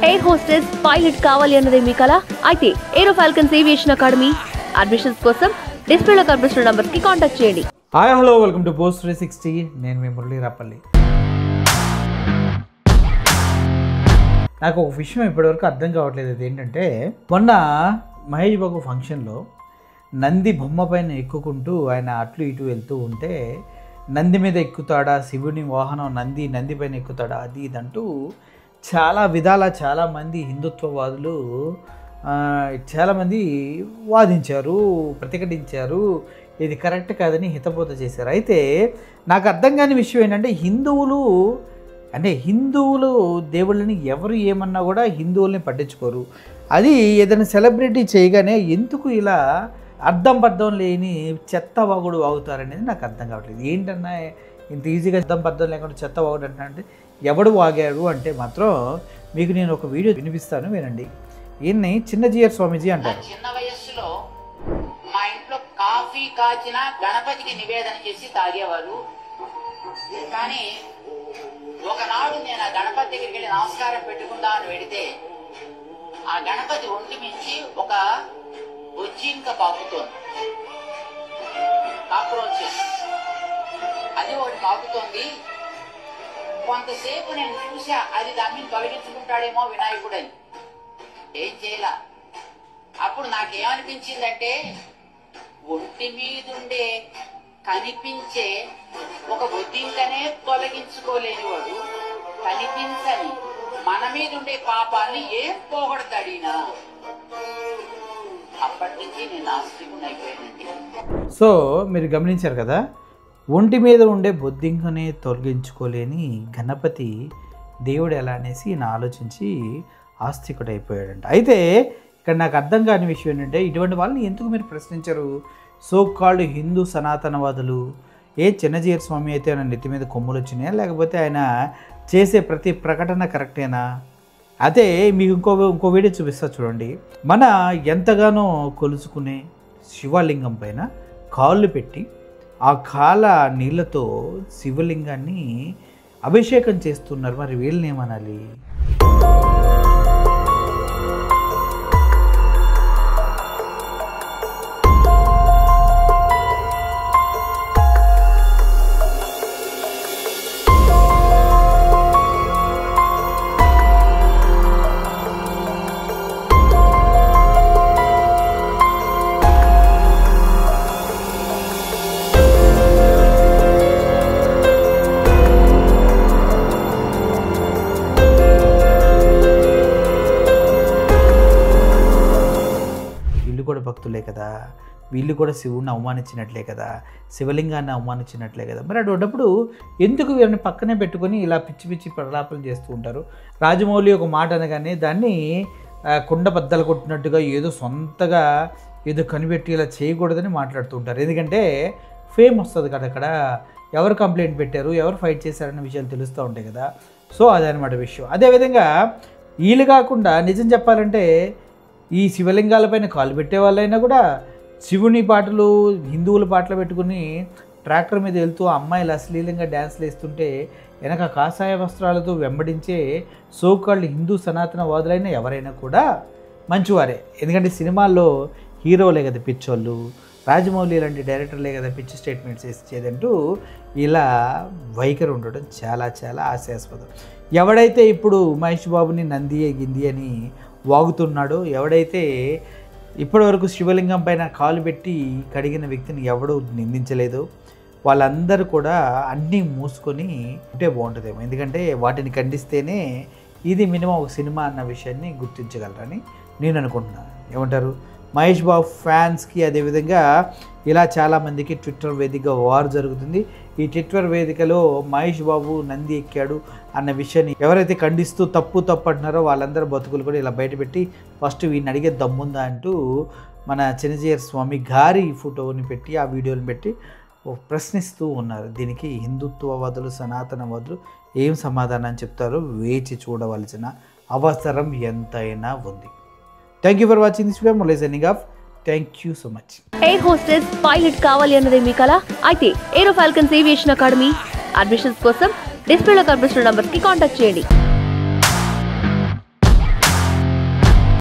Air hostess pilot కావాలి అన్నదే మీ కల అయితే ఏరో ఫాల్కన్స్ ఏవియేషన్ అకాడమీ అడ్మిషన్స్ కోసం డిస్ప్లేలో కనిపిస్తున్న నంబర్స్ కి కాంటాక్ట్ చేయండి. Hi hello welcome to post 360. నేను మీ మురళీ రాపల్లి. నాకు ఒక విషయం ఇప్పటివరకు అర్థం కావట్లేదు. అది ఏంటంటే, మొన్న మహేష్ బాబు ఫంక్షన్లో నంది బొమ్మ పైన ఎక్కుకుంటూ ఆయన అట్లు ఇటు వెళ్తూ ఉంటే, నంది మీద ఎక్కుతాడా, శివుని వాహనం నంది పైన ఎక్కుతాడా, అది ఇదంటూ చాలా విధాల చాలామంది హిందుత్వవాదులు చాలామంది వాదించారు, ప్రతిఘటించారు. ఇది కరెక్ట్ కాదని హితబోధ చేశారు. అయితే నాకు అర్థం కాని విషయం ఏంటంటే, హిందువులు దేవుళ్ళని ఎవరు ఏమన్నా కూడా హిందువుల్ని పట్టించుకోరు. అది ఏదైనా సెలబ్రిటీ చేయగానే ఎందుకు ఇలా అర్థం లేని చెత్త వాగుడు వాగుతారనేది నాకు అర్థం కావట్లేదు. ఏంటన్నా ఇంత ఈజీగా అర్థం లేకుండా చెత్త వాగుడు అంటే ఎవడు వాగాడు అంటే మాత్రం మీకు నేను ఒక వీడియో వినిపిస్తాను, వినండి. ఈయన్ని చిన్నజీయర్ స్వామీజీ అంటారు. చిన్న వయస్సులో మా ఇంట్లో కాఫీ కాచిన గణపతికి నివేదన చేసి తాగేవారు. కానీ ఒకనాడు నేను ఆ గణపతి దగ్గరికి వెళ్ళి నమస్కారం పెట్టుకుందా అని వెడితే, ఆ గణపతి ఒంటి మించి ఒక బొజ్జింక పాకుతోంది. కాక్రోచెస్ అది ఒకటి పాకుతోంది. కొంతసేపు నేను చూసా, అది దాన్ని తొలగించుకుంటాడేమో వినాయకుడని. ఏం చేయలా. అప్పుడు నాకేమనిపించిందంటే, ఒంటి మీదుండే కనిపించే ఒక బొద్దింకనే తొలగించుకోలేనివాడు కనిపించని మన మీదుండే పాపాన్ని ఏం పోగొడతాడినా. అప్పటి నుంచి నేను నాస్తికుని అయిపోయానండి. సో మీరు గమనించారు కదా, ఒంటి మీద ఉండే బొద్దింకనే తొలగించుకోలేని గణపతి దేవుడు ఎలా అనేసి ఈయన ఆలోచించి ఆస్తికుడు అయిపోయాడంట. అయితే ఇక్కడ నాకు అర్థం కాని విషయం ఏంటంటే, ఇటువంటి వాళ్ళని ఎందుకు మీరు ప్రశ్నించరు? సో కాల్డ్ హిందూ సనాతనవాదులు. చిన్నజీయర్ స్వామి అయితే ఆయన నెత్తి మీద కొమ్ములు వచ్చినాయా, లేకపోతే ఆయన చేసే ప్రతి ప్రకటన కరెక్టేనా? అయితే మీకు ఇంకో వీడియో చూపిస్తా చూడండి. మన ఎంతగానో కొలుసుకునే శివలింగం పైన కాళ్ళు పెట్టి ఆ కాళ్ళ నీళ్ళతో శివలింగాన్ని అభిషేకం చేస్తున్నారు. మరి వీళ్ళని ఏమనాలి? కూడా భక్తులే కదా, వీళ్ళు కూడా శివుడిని అవమానించినట్లే కదా, శివలింగాన్ని అవమానించినట్లే కదా. మరి అటువంటిప్పుడు ఎందుకు వీళ్ళని పక్కనే పెట్టుకొని ఇలా పిచ్చి పిచ్చి ప్రలాపలు చేస్తూ ఉంటారు? రాజమౌళి ఒక మాట అనగానే దాన్ని కుండ బద్దలు కొట్టినట్టుగా ఏదో సొంతగా ఏదో కనిపెట్టి ఇలా చేయకూడదని మాట్లాడుతూ ఉంటారు. ఎందుకంటే ఫేమ్ వస్తుంది కదా, అక్కడ ఎవరు కంప్లైంట్ పెట్టారు, ఎవరు ఫైట్ చేశారన్న విషయాలు తెలుస్తూ ఉంటాయి కదా. సో అదనమాట విషయం. అదేవిధంగా వీళ్ళు కాకుండా నిజం చెప్పాలంటే, ఈ శివలింగాలపైన కాలు పెట్టే వాళ్ళైనా కూడా శివుని పాటలు, హిందువుల పాటలు పెట్టుకుని ట్రాక్టర్ మీద వెళ్తూ అమ్మాయిలు అశ్లీలంగా డ్యాన్స్లు వేస్తుంటే వెనక కాషాయ వస్త్రాలతో వెంబడించే సోకాళ్ళు హిందూ సనాతనవాదులైన ఎవరైనా కూడా మంచివారే. ఎందుకంటే సినిమాల్లో హీరోలే కదా పిచ్చోళ్ళు, రాజమౌళి లాంటి డైరెక్టర్లే కదా పిచ్చి స్టేట్మెంట్స్ ఇచ్చేదంటూ ఇలా వైఖరి ఉండడం చాలా చాలా హాస్యాస్పదం. ఎవడైతే ఇప్పుడు మహేష్ బాబుని నంది గింది అని వాగుతున్నాడు, ఎవడైతే ఇప్పటివరకు శివలింగం పైన కాలు పెట్టి కడిగిన వ్యక్తిని ఎవడూ నిందించలేదు, వాళ్ళందరూ కూడా అన్నీ మూసుకొని ఉంటే బాగుంటుందేమో. ఎందుకంటే వాటిని ఖండిస్తేనే ఇది మినిమం ఒక సినిమా అన్న విషయాన్ని గుర్తించగలరని నేను అనుకుంటున్నాను. ఏమంటారు? మహేష్ బాబు ఫ్యాన్స్కి అదేవిధంగా ఇలా చాలామందికి ట్విట్టర్ వేదికగా వార్ జరుగుతుంది. ఈ ట్విట్టర్ వేదికలో మహేష్ బాబు నంది ఎక్కాడు అన్న విషయాన్ని ఎవరైతే ఖండిస్తూ తప్పు అంటున్నారో వాళ్ళందరూ బతుకులు కూడా ఇలా బయటపెట్టి ఫస్ట్ వీడిని అడిగే దమ్ముందా అంటూ మన చిన్నజీయర్ స్వామి గారి ఫోటోని పెట్టి ఆ వీడియోని పెట్టి ప్రశ్నిస్తూ ఉన్నారు. దీనికి హిందుత్వవాదులు, సనాతనవాదులు ఏం సమాధానం చెప్తారో వేచి చూడవలసిన అవసరం ఎంతైనా ఉంది. Thank you for watching this video. Mulay signing off. Thank you so much. Air hostess pilot కావాలి అన్నదే మీ కల అయితే ఏరో ఫాల్కన్స్ ఏవియేషన్ అకాడమీ అడ్మిషన్స్ కోసం డిస్ప్లేలో కనిపిస్తున్న నంబర్స్ కి కాంటాక్ట్ చేయండి.